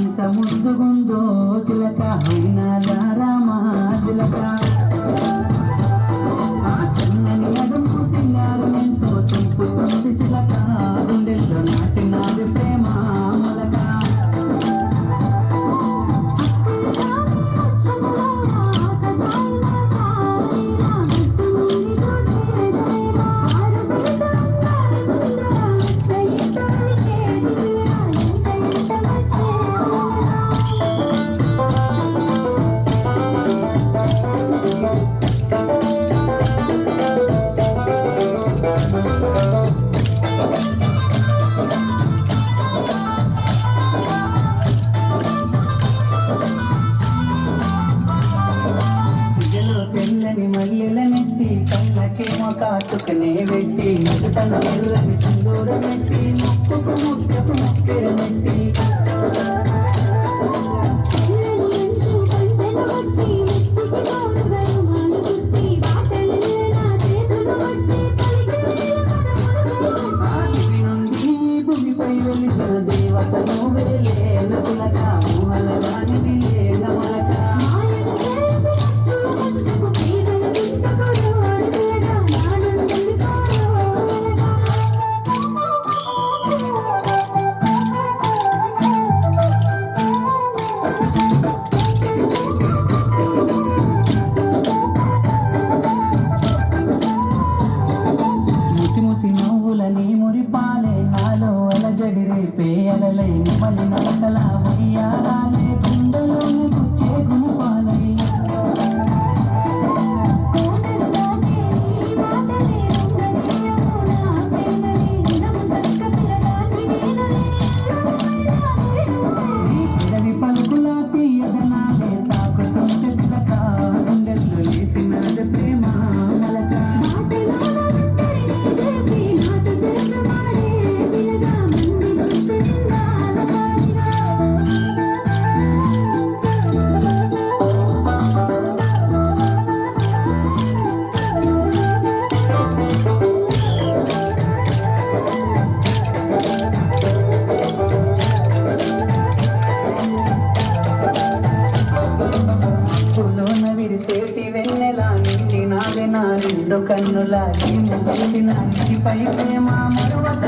ఎంత ముద్దుగుందో సిలక అయినాదా రామా సిలక ఆ సన్నని నడుము సింగారం ఎంతో సింపుతుంది సిలక గుండెల్లో నాటినాది ప్రేమ మొలక మల్లెల నెట్టి కళ్ళకేమో కాటుకనే పెట్టి ముదుటను ఎర్రని సింధూరం పెట్టి ముక్కుకు ముద్దకు ముక్కెర నెట్టి నుండి భూమిపై వెలిసిన దేవతను వేలేన సిలక ఊహల రాణి లేన మొలక నవ్వులని మురిపాలే నాలో అలజడి రేపే అలలై మలి నలకల వయ్యారాలే గుండెలోని గుచ్చే గుంపాలై ఎడవి పలుకులా తీయదనాలే తాకుతుంటే సిలక గుండెల్లో లేసినది ప్రేమ మొలక విరిసేటి వెన్నెలా నిండి నావెనా రెండు కన్నులా ఏమి తెలిసిన నీపై ప్రేమ మరువత